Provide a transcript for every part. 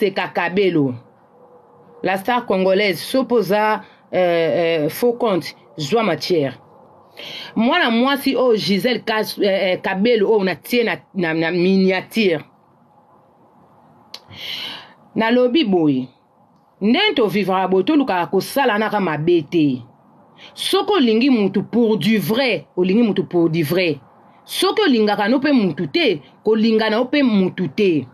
Seka Kabelo, la star congolaise, s'opposa faux compte, joie matière. Moi si oh Gisèle Kabelo, on a tient na miniature. Na lobby boy. Ndento vivra boto luka ko sala na ka mabete. Soko lingi mutu pour du vrai, o lingi mutu pour du vrai. Soko linga ka no pe mutu te, ko linga na pe mutu te.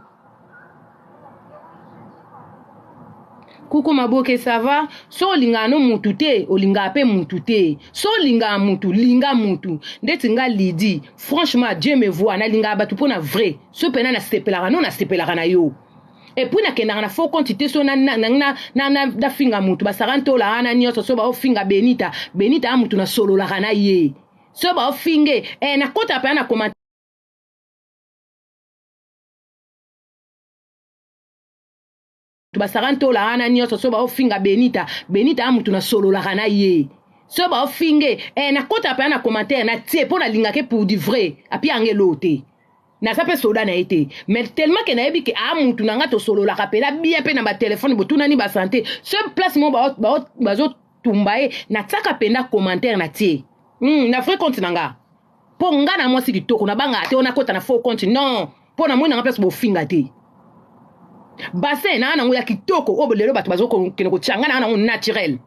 Coucou Maboke, ça va? So linga no mutu te, o linga pe mutu te. So linga mutu, linga mutu. Ndetinga lidi, franchement Dieu me voit na linga batu pona vrai. So pena na sepelara no na sepelara na yo. Et puis na kenda na faux quantité so na finga mutu basaranto la ana nyoso so ba finga benita mutu na solo la kana ye so ba finge na kota pa na comment basaranto la ana nyoso so ba finga benita mutu na solo la kana ye so ba finge na kota pa na commentaire na tie po na linga ke pour du vrai api angelote na sape soda na été mais tellement que na yebi ke amutu na ngato solo la kapela bien pe na ba téléphone botuna ni ba santé ce placement bazo tumbae na tsaka penda commentaire na tie na vrai compte nanga po nga na mwasi kitoko na banga te ona kota na faux compte non po na mwana place bo finga te bassin na ngo ya kitoko o lelo bato bazo ko kene ko changa na ngo naturel.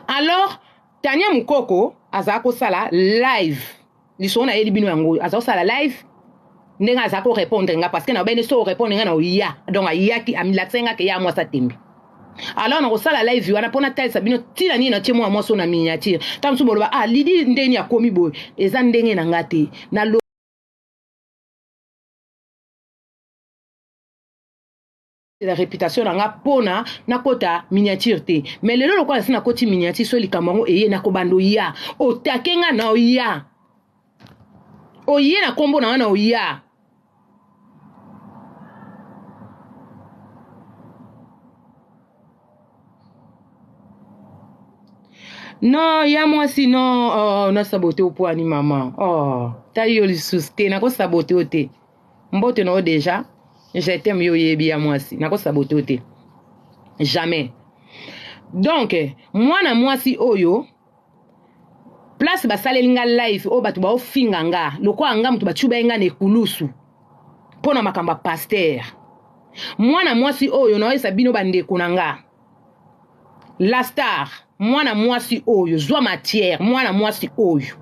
Alors Tania Mukoko azako sala live lisona yeli bino yango azo sala live ndenga azako répondre nga parce que na bene so répondre nga na oya donc ayaki amilatsenga ke ya mwasa tembi. Alors na sala live wana pona taille sabino tina ni na chemo mo so na miniature tamsu boloba lidi ndeni ya komi boy eza ndenge na ngate na la réputation nga pona na kota miniature te mais lelo lokwa sina koti miniature so likamango eye na kobando ya otakenga na oya oye na kombo na wana oya non ya moi sinon na saboté au poani maman ta yo li suste na ko saboté ote mbote no déjà j'étais mieux yebi ya moi si na ko saboté ote jamais donc moi si oyo place basalenga live o batu ba ofinga nga loko anga mutu bachuba nga ne kulusu pona makamba pasteur mwana mwasi oyo na esa bino bande kunanga la star mwana mwasi oyo zwa matière mwana mwasi oyo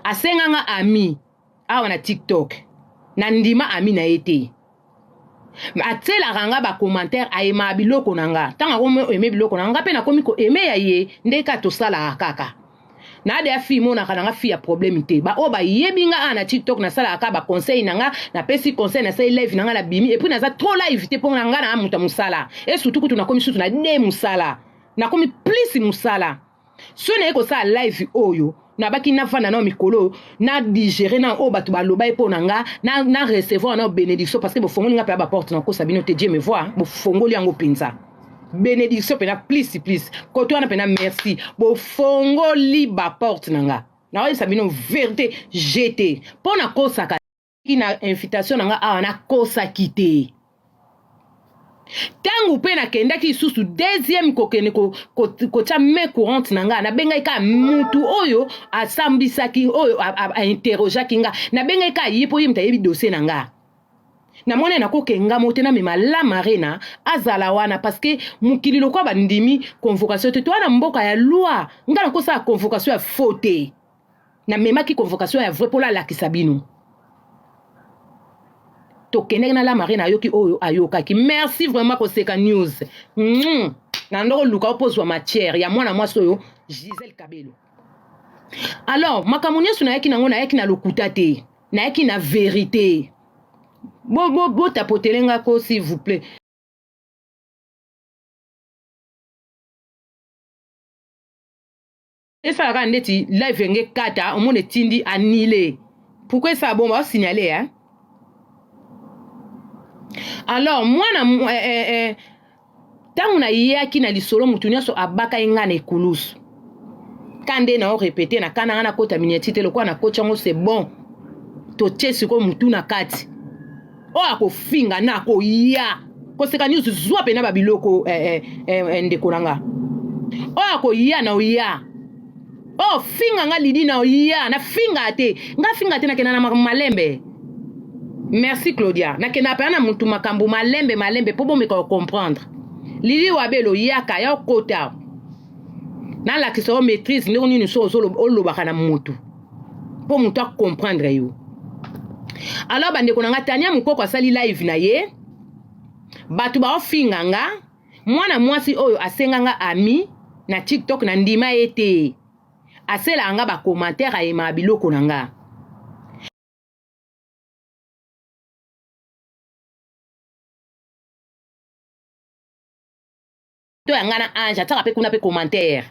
asenga nga ami awa na TikTok na ndima ami na ete atela ranga ba commentaire ayema biloko nanga tanga ko eme biloko nanga pe na komi ko eme ya ye ndeka to sala kaka na de afi mona kana fi ya problème te ba o ba yebinga na TikTok na sala aka ba conseil nanga na pesi conseil na say live nanga la bimi et puis na za trop live te pona nanga na amuta musala et surtout que tuna komi sutu na de musala na komi plus musala so na ko sa live oyo na baki na fana na mikolo na digérer na o batu ba loba e pona nga na recevoir na bénédiction parce que bo fongoli nga pe ba porte na ko sabino te Dieu me voit bo fongoli yango pinza bénédiction pena please koto wana pena merci bo fongoli ba porte nanga na wa sabino vérité jeté pona kosaka kina invitation nanga ana kosa kité tangu pena kenda ki susu deuxième kokene ko cha me courante nanga na benga ka mutu oyo asambisa ki oyo a interroger kinga na benga ka yipo yimta yebi dossier nanga na mone na ko kenga motena mema la marina azala wana parce que mukili lokwa bandimi convocation te toana mboka ya loi ngana ko sa convocation ya faute na mema ki convocation ya vrai pour la kisabino to kenega na la marina yoki oyo ayoka ki merci vraiment ko seka news na ndoko luka opozwa matière ya mwana mwaso yo Gisèle Kabelo. Alors makamoni suna yaki nango na yaki na lokuta te na yaki na vérité bo tapotelenga ko s'il vous plaît. Esa ka ndeti live nge kata omone tindi annulé. Pourquoi ça bon va signaler hein? Alors moi na tangu na yaki na lisolo mutu nyoso abaka inga na ekulusu kande na o répéter na kana na kota miniatite lokwa na kocha ngo c'est bon to tchesi ko mutu na kati oyo akofinga na akoya koseka news zwa pena babiloko ndeko nanga oyo akoya na oya oh finga nga lidi na oya na finga te nga finga te nakenda na malembe. Merci Claudia nakenda pa na mutu makambo malembe po bomeka comprendre lili wabelo yaka ya kota na la ki so maîtrise ndeko nini so olobaka na mutu po mutu a comprendre yo. Alors bandeko nanga Tania Mukoko asali live na ye batu ba ofinga nga mwana mwasi oyo asenganga ami na TikTok na ndima ete asela nga ba commentaire ayema biloko nanga to yanga na anja taka pe kuna pe commentaire.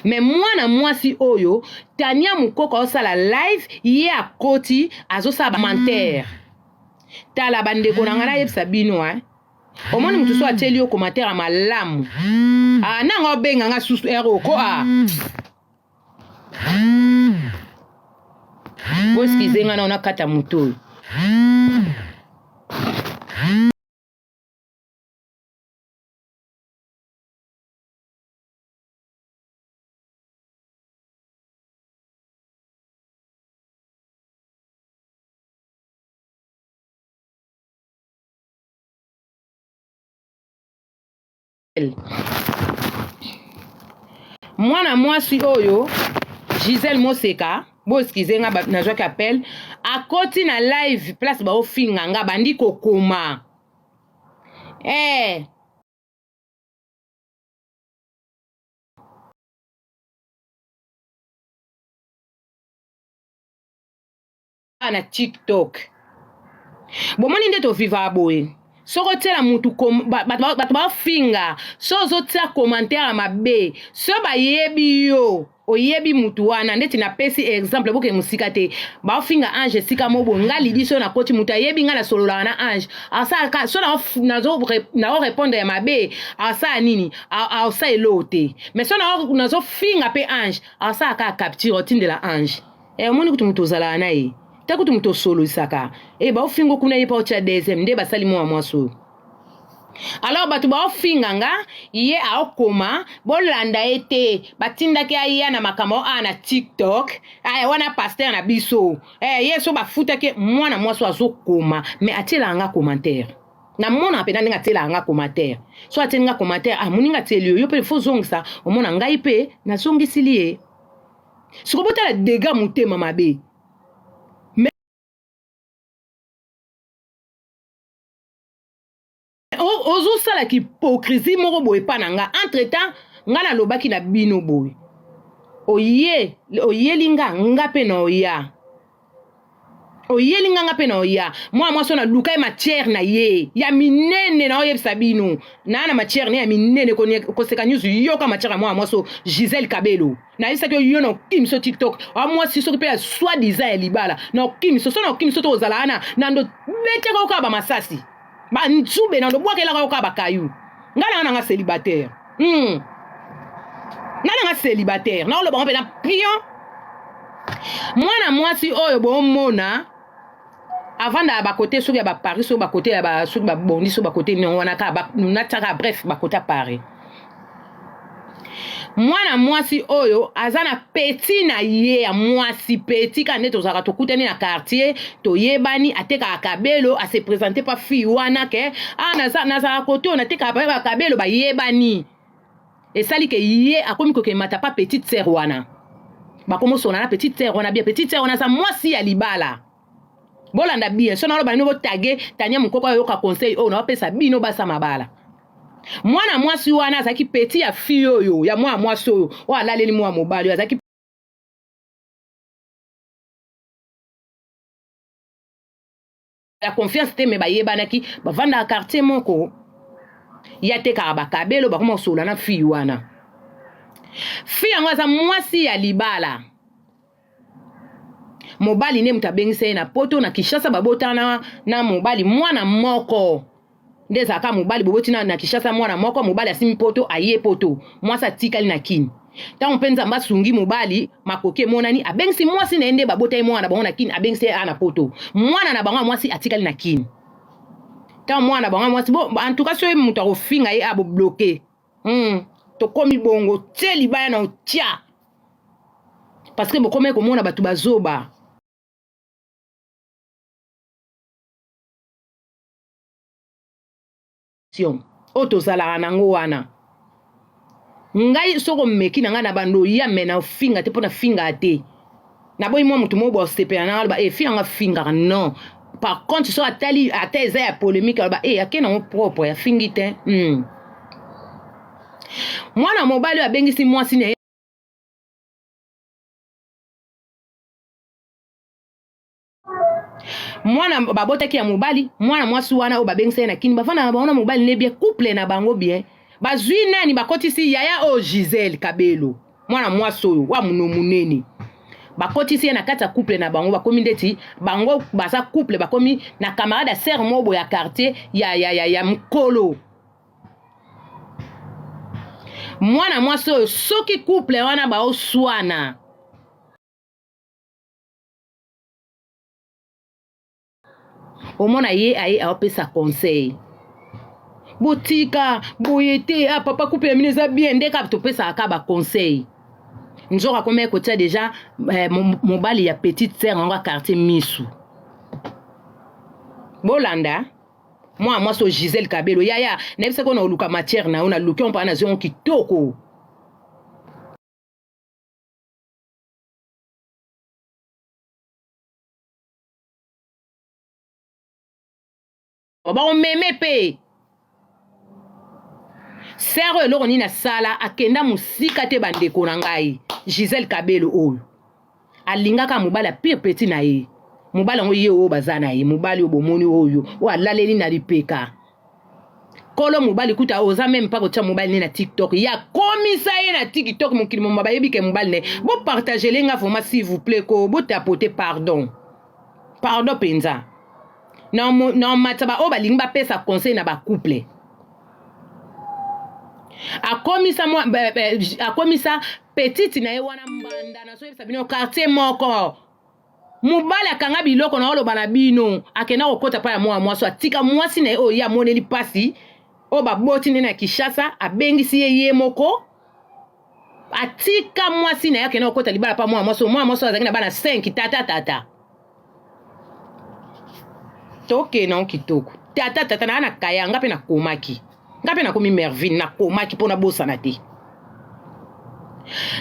Mais mwana mwasi oyo Tania Mukoko osala live ye akoti azosala commentaire tala bandeko nanga na yebisa bino omoni mutu so ateli yo commentaire malamu nanga obenga nga susu eroko boskize nga na ona kata mutu oyo mwana mwasi oyo Giselle Moseka boskize nga nazwaki appel akoti na live place ba ofinga nga bandi kokoma na TikTok bomoni nde to viva boye soko tela mutu bato ba finga sozo tia commentaire mabe so ba yebi yo oyebi mutu wana ndeti na pesi exemple boke musika te ba finga ange sika mobo ngali diso na koti mutu yebi ngala solola na ange asa ka so na répondre ya mabe asa nini asa elote mais so na zo finga pe ange asa ka capture otinde la ange moni kutu mutu zala na ye takutu muto solo isaka ba ofingo kuna yepa ocha deuxième nde basali mwa mwaso. Alors batu ba ofinga nga ye aokoma bolanda ete batindaki aya na makambo na TikTok wana pasteur na biso ye so bafutaki mwana mwaso azokoma mais atela nga commentaire na mona pena ndinga tela nga commentaire so atenga commentaire muninga telio yo pe fo zongisa omona ngai pe na zongisili ye sikobota la dégâts mutema mabe ozo sala ki hypocrisie moko boye pa na nga entre temps nga na lobaki na bino boye oyelinga nga pe na oya oyelinga nga pe na oya mwaso na luka matière na ye ya minene na oyebisa bino na matière ne ya minene koseka news yoka matière mwaso Giselle Kabelo na isa ke yo no kimso TikTok mwasi so pe ya soi-disant ya libala na kimso so na kimso to ozala na ndo bete ko ba masasi ba ntsube na ndo bwakela ka ba kayu ngana nga célibataire ngana nga célibataire na lo ba mpe na pion mwana mwasi oyo bomona avant da ba côté so ya ba Paris so ba côté ya ba so ba bondi so ba côté wana ka ba nataka bref ba côté Paris mwana mwasi oyo azana petit na ye ya mwasi petit kande tozaka tokutani na quartier toyebani ateka Kabelo a se présenter pa fille wana ke naza côté on ateka ba Kabelo ba yebani et sali ke ye akomi ko ke mata pa petite sœur wana ba komo sona na petite sœur wana bien petite sœur wana sa mwasi ya libala bolanda bien so na lo ba no tage Tania Mukoko yo ka conseil o na pesa bino basa mabala mwana mwasi wana azaki petit ya fille oyo ya mwa mwasi oyo wala leli mwa mobali azaki la confiance te me bayebanaki bavanda quartier moko ya te ka ba Kabelo ba koma sola na fille wana fille yango aza mwasi ya libala mobali ne mutabengise na poto na Kishasa babotana na mobali mwana moko ndeza ka mobali boboti na Kishasa mwana moko mobali asimi poto aye poto mwasa tikali na kini Tant penza masungi mobali makoke monani abengsi mwasi na ende babota ye mwana bango na kini abengsi ana poto mwana na bango mwasi atikali na kini tant mwana bango mwasi bon en tout cas so muta ko finga ye abo bloqué to komi bongo teli baya na otia parce que bokome ko mona batu bazoba oto sala nango wana ngai soko meki na nga na bando ya mena finga te pona finga te na boy mo mutu mo bo sepe na ba e finga finga non par contre so atali ateza ya polémique ba e akena mo propre ya fingite mwana mobali abengisi mwasi ne mwana babotaki ya mobali mwana mwasi wana o babengisa na kini bafana na baona mobali ne bien couple na bango bien bazwi nani bakotisi yaya o Giselle Kabelo mwana mwasi oyo wa munene bakotisi na kata couple na bango bakomi ndeti bango baza couple bakomi na camarade sœur mobo ya quartier ya mkolo mwana mwasi oyo soki couple wana baoswana omona ye aye aopesa conseil botika boyete papa couple mine za bien ndeka topesa akaba conseil nzoka kome kotia déjà mobali ya petite sœur ngwa quartier misu bolanda moi so Giselle Kabelo yaya nebisa ko na oluka matière na ona luki on pa na zion kitoko ba on meme pe sœur eloko ni na sala akenda musika te bandeko na ngai Giselle Kabelo oyo alingaka mobali ya pire petit na ye mobali ngo ye o bazana ye mobali obomoni oyo o alaleli na lipeka kolo mobali kuta oza même pas kotia mobali na TikTok ya komisa ye na TikTok mokili mo bayebi ke mobali ne bo partager lenga vraiment s'il vous plaît ko bo tapoter pardon penza non mataba o balingi ba pesa conseil na ba couple akomisa petite na ye wana mbanda na so yebisa bino quartier moko mobali akanga biloko na oloba na bino akenda kokota pa ya mwa mwasi atika mwasi na ye oyo ye amoneli pasi oyo baboti nde na Kinshasa abengisi ye moko atika mwasi na ye akenda kokota libala pa mwa mwasi azalaki na bana 5 tata toke na kitoko tata na ana kaya ngape na komaki ngape na komi Mervine na komaki pona bosana te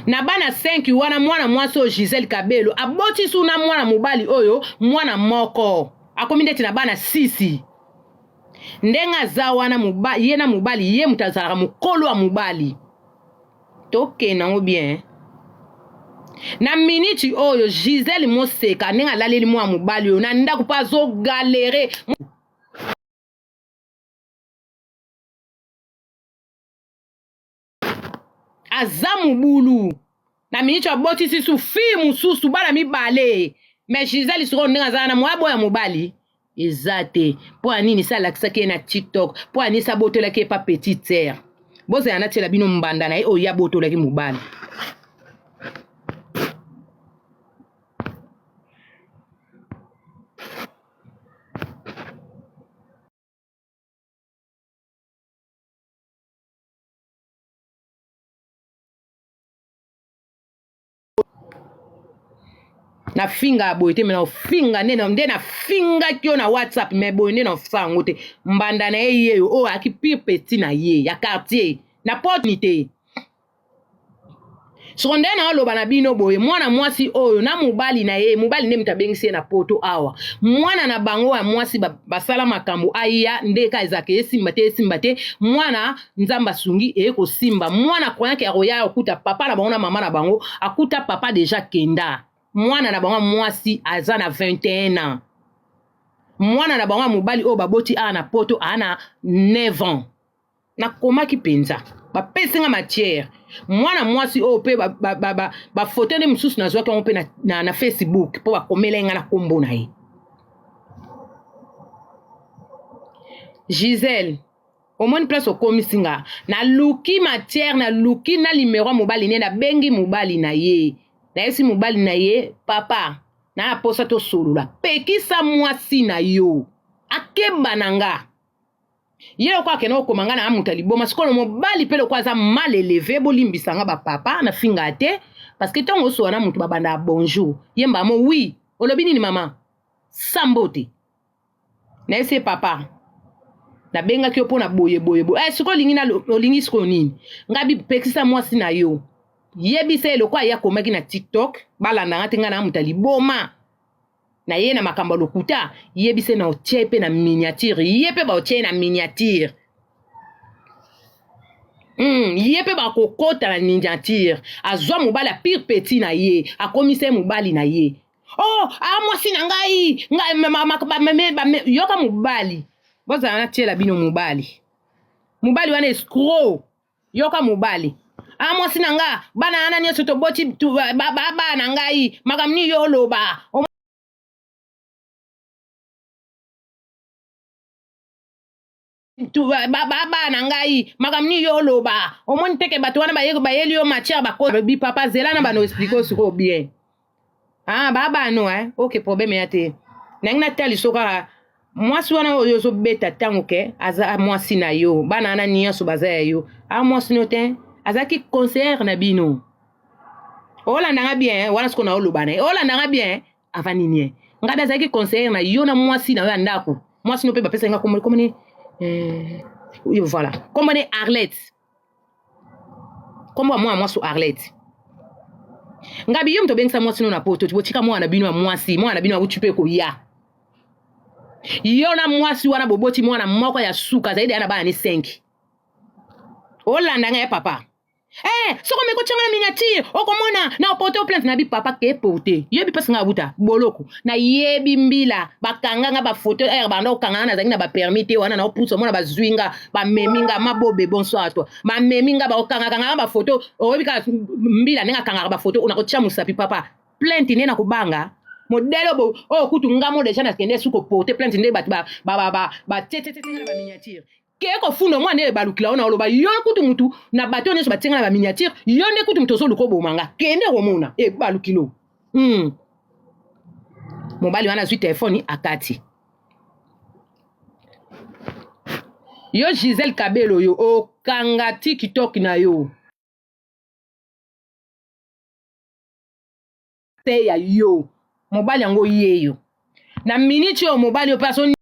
na bana 5 wana mwana mwasi oyo Giselle Kabelo aboti suna mwana mobali oyo mwana moko akomi ndeti na bana 6 ndenga za wana mobali ye na mobali ye mutazalaka mukolo wa mobali toke nango bien na miniti oyo Giselle Moseka ndenga laleli mwa mobali oyo na ndako pa zo galere azamu bulu na miniti aboti sisu fimu susu bana mibale mais Giselle siko ndenga za na mwabo ya mobali ezate po anini sala kisake na TikTok po anini sabotola ke pa petite sœur boze anatela bino mbanda na ye o ya botola ke mobali na finga boy te mena finga nde na finga kyo na WhatsApp me boy nde na fango te mbanda na ye o aki pire petit na ye ya quartier na opportunité sonde na oloba na bino boy mwana mwasi oyo na mobali na ye mobali nde mutabengisi na poto awa mwana na bango ya mwasi basala makambo aya ndeka ezake esimba te mwana nzamba sungi eko simba mwana koyake akoya okuta papa na bango na mama na bango akuta papa déjà kenda mwana na bango mwasi aza na 21 ans mwana na bango mobali oyo baboti na poto ana 9 ans na komaki penza bapesinga matière mwana mwasi oyo pe ba photo ne mususu na zwaki ngo pe na Facebook po bakomela nga na kombo na ye. Giselle au moins place au komisinga na luki matière na luki na numéro mobile ne na bengi mobile na ye na esi mobile na ye papa na posa to solula pekisa mwasi na yo akeba nanga yelo kwa kena okomanga na amutali boma sikolo mobile pelo kwa za mal élevé bolimbisanga ba papa na finga te parce que tongo so na mutu babanda bonjour yemba mo oui olobi nini mama sambote na ese papa na benga kyo pona boye siko lingi na olingi siko nini ngabi pekisa mwasi na yo yebise lokwa ya komaki na TikTok balanda ngati nga na amutali boma na ye na makamba lokuta yebise na ochepe na miniature yepe ba oche na miniature yepe ba kokota na miniature azwa mobali pire petit na ye akomise mobali na ye oh mwasi na ngai yoka mobali boza na tiela bino mobali wana escroc yoka mobali mwasi na nga bana ana nyoso to boti baba na ngai makamni yo loba baba na ngai makamni yo loba omoni teke bato wana bayeli yo matière bako bi papa zela na bano expliquer siko bien baba no ok problème ya te nangina tali soka mwasi wana oyo zo beta tango ke aza mwasi na yo bana ana nyonso baza ya yo mwasi no te azaki conseiller na bino olanda nga bien wana siko na oloba na olanda nga bien avant nini ngada azaki conseiller na yo na mwasi na yo andako mwasi no pe bapesa nga komoni voilà komoni Arlette kombo mwasi Arlette ngabi yo mto bengisa mwasi no na poto tibotika mwana bino wa mwasi mwana bino wa uchupe ko ya yo na mwasi wana boboti mwana moko ya suka zaidi ana bana ni 5 olanda nga ya papa soko meko changa na miniature okomona na opoto plainte na bi papa ke porter yebi pesa nga buta boloko na yebi mbila bakanga nga ba photo banda okanga na zangi na ba permis wana na opuso mona bazwinga ba meminga mabobe bonsoir toi ba meminga ba okanga kanga ba photo oyebi ka mbila nenga kanga ba photo una ko chamusa pi papa plainte ne na kubanga modelo kutu ngamo deja na kende suko porter plainte ne ba tete na ba miniature keko fundo mwana e balukila ona oloba yo kutu mutu na bato nyeso batenga na ba miniature yo nde kutu muto so luko bomanga kende komona e balukilo mobali wana zwi telefoni akati yo Giselle Kabelo yo okanga TikTok na yo te ya yo mobali yango yeyo na minute yo mobali yo person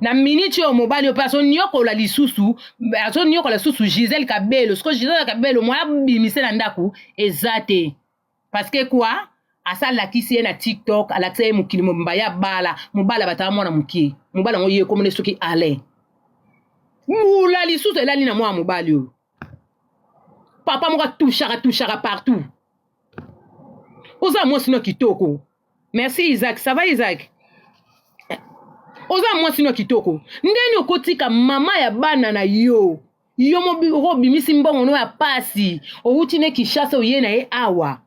na minute yo mobali yo person nyokola lisusu azo nyokola lisusu Giselle Kabelo sko Giselle Kabelo mwa bimise na ndaku ezate parce que quoi asala kisi na TikTok alakse mukili mbaya bala mobala batama mwana muki mobala ngo ye komone soki ale mula lisusu elali na mwa mobali yo papa moka touchaka partout oza mwasi no kitoko merci Isaac ça va Isaac oza mwasi no kitoko ndeni okotika mama ya bana na yo mobimisi mbongo no ya pasi outi ne Kishasa oye na ye awa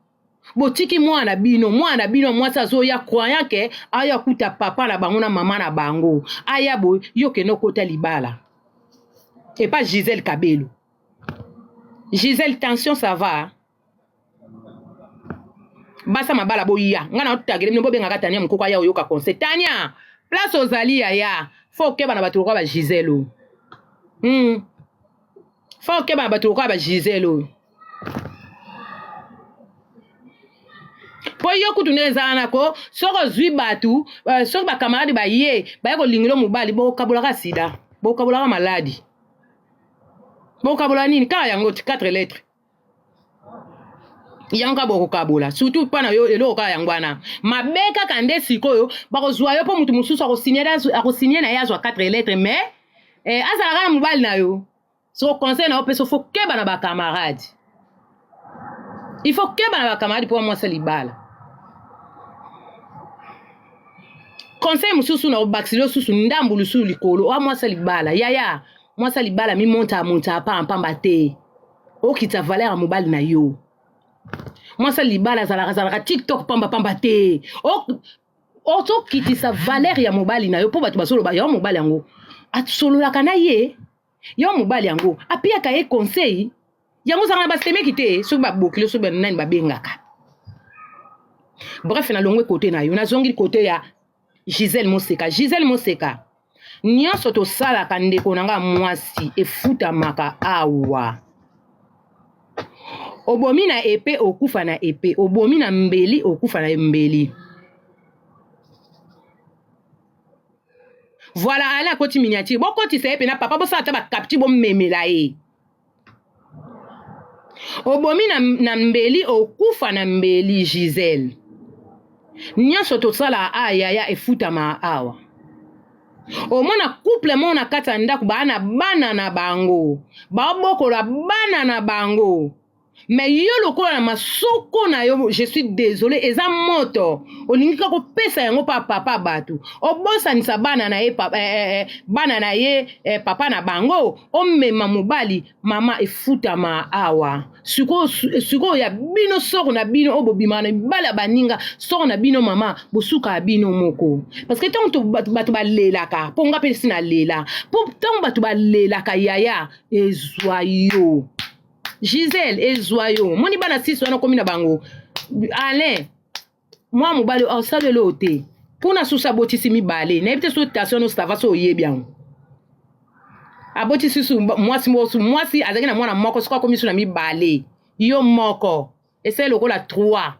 botiki mwana bino mwasi azoya croyant ke aya kuta papa na bango na mama na bango aya bo yoke no kota libala et pas Giselle Kabelo Giselle tension ça va basa mabala boya ngana otagele mno bobenga katania mukoko aya oyoka conseil tania place ozali ya faut que bana batuluka ba Giselle faut que bana batuluka ba Giselle po yo kutu neza nako soko zwi batu soko ba camarade ba ye ba ko lingilo mobali bo kabulaka sida bo kabulaka maladi bo kabula nini ka yango 4 lettres yanga boko kabula surtout pana yo elo ka yangwana mabeka kande sikoyo bako zwa yo po mutu mususu akosinya na yazwa 4 lettres mais azala mobali na yo so conseil na opeso faut que bana ba camarade il faut que bana ba camarade pour moi ça libala conseil mususu na obaxilo susu ndambulu su likolo wa moi ça libala yaya moi ça libala mi monta pa pamba te okita valeur mobali na yo moi ça libala zalaka TikTok pamba te oto kitisa valeur ya mobali na yo po bato basolo ba yo mobali yango atsololaka na ye yo mobali yango apiyaka ye conseil yango zanga basemeki te soki babokili soki banani babengaka. Bref na longwe kote na yo nazongi kote ya Gisèle Moseka nyonso tosalaka ndeko nanga mwasi efutamaka awa. Obomi na épée okufa na épée, obomi na mbeli okufa na mbeli. Voilà, ala koti miniature. Bon koti se pe na papa bo sa ta ba kapti bo memela e. Obomi na mbeli okufa na mbeli Gisèle. Nyonso tosala ayaya efutama awa. Omona couple mona kata ndaku bana na bango. Ba bokola bana na bango. Mais yo lokola na masoko na yo, je suis désolé, eza moto. Olingi kako pesa yango pa papa batu. Obosa nisa bana na ye papa na bango. Omema mobali mama efutama awa. Suko ya bino soko na bino obobima na bala baninga soko na bino mama bosuka bino moko. Parce que tant batu ba lelaka, ponga pesi na lela. Tant batu ba lelaka yaya ezwayo. Gisèle ezwayo moni bana sisi wana komi na bango Alain moi mobali o sale lote pona susa botisi mibale na ebite so station no stava so yebi yango abotisi su mwasi azaki na mwana moko soka komi su na mibale yo moko ese lokola 3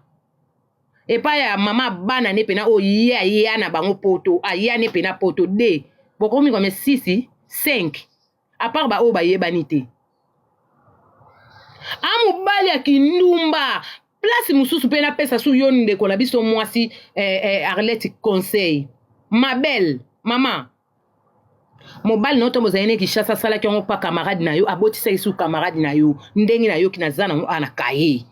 epa ya mama bana ne pena o ya na bango poto aya ne pena poto 2 bokomi comme 6 5 à part ba o ba yebani te. Amubali akinumba place mususu pe na pesa su yo ndeko na biso mwasi Arlette conseil ma belle mama mobali noto mozayene ki chassa sala ki on pa camarade na yo abotisa isu camarade na yo ndengi na yo kinazana ana kaye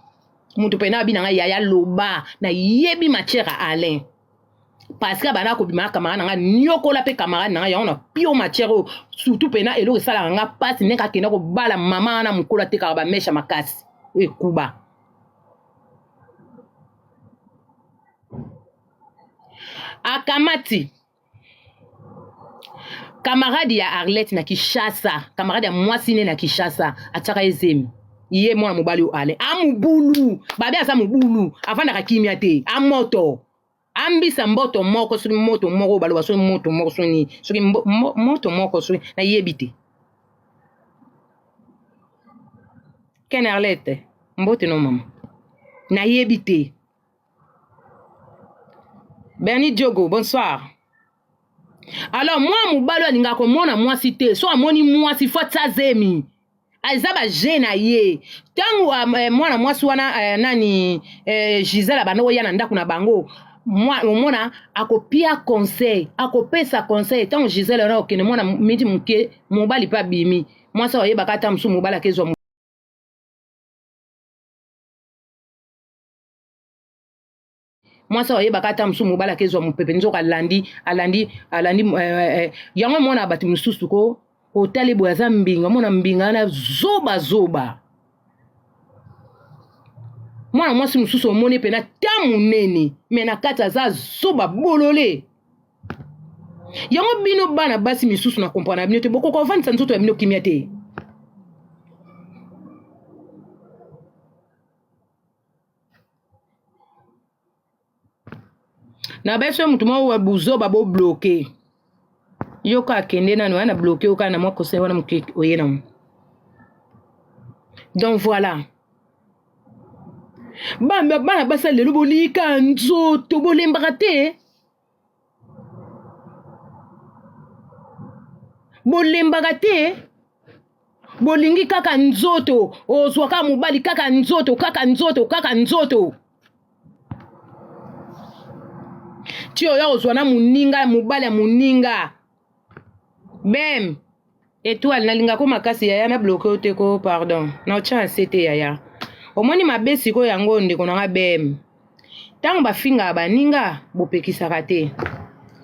mutu pe na binanga yaya loba na yebi matière Alain parce que bana ko bima camarade nga nyokola pe camarade nga ya ona pio matière surtout pena elo sala nga passe neka kena ko bala mama na mukola te ka ba mesha makasi we kuba akamati camarade ya Arlette na Kishasa camarade ya mwasi ne na Kishasa ataka ezemi iye mwana mobali o ale amubulu babe asa mubulu afanda ka kimia te amoto ambisa mboto moko soki moto moko baloba soki moto moko soni soki moto moko soki na yebite Ken Arlette mbote no mama na yebite Bernie Diogo bonsoir. Alors moi mobalo alinga ko mona mwasi te so amoni mwasi fota zemi azaba jena ye tangu mwana mwasi wana nani Gisèle bano yana ndaku na bango mwana akopia conseil akopesa conseil tant Gisèle na okene mwana miti muke mobali pa bimi mwasa oyeba kata msu mobali akezwa mwasa oyeba kata msu mobali akezwa mupepe nzoka alandi yango mwana bati mususu ko otali boyaza mbinga mwana mbinga na zoba mwana mwasi mususu omoni pena tamu nene mena kata za zoba bolole yango bino bana basi misusu na comprendre bino te boko ko vandi sanzoto ya bino kimia te na beso mutu mo wa buzoba bo bloquer yo ka kende na no na bloquer o kana mwako se wana muke oyena. Donc voilà bana basa lelo bolika nzoto bolembaka te bolingi kaka nzoto ozwa ka mobali kaka nzoto tio ya ozwa na muninga mobali ya muninga bem étoile nalinga ko makasi yaya na bloqué ote ko pardon na chance ete yaya omoni mabesi ko yango ndeko na bem tango bafinga baninga bopekisaka te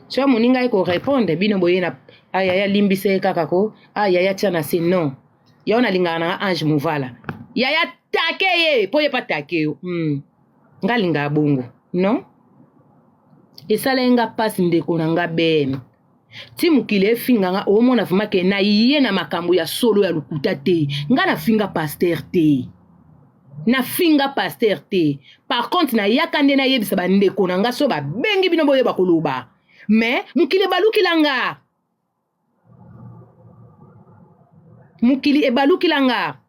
so muninga eko répondre bino boyena ayaya limbise kaka ko ayaya tiana c'est non ya na linga na ange muvala yaya take ye po ye pa take yo ngalinga bongo non esalenga pasi ndeko na nga bene ti mokili efinga nga omona vraimen ke na ye na makambo ya solo ya lokuta te nga na finga paster te na finga paster te par contre na yaka nde nayebisa bandeko na nga so babengi bino boyeba koloba mais mokili ebalukila nga mokili ebalukila nga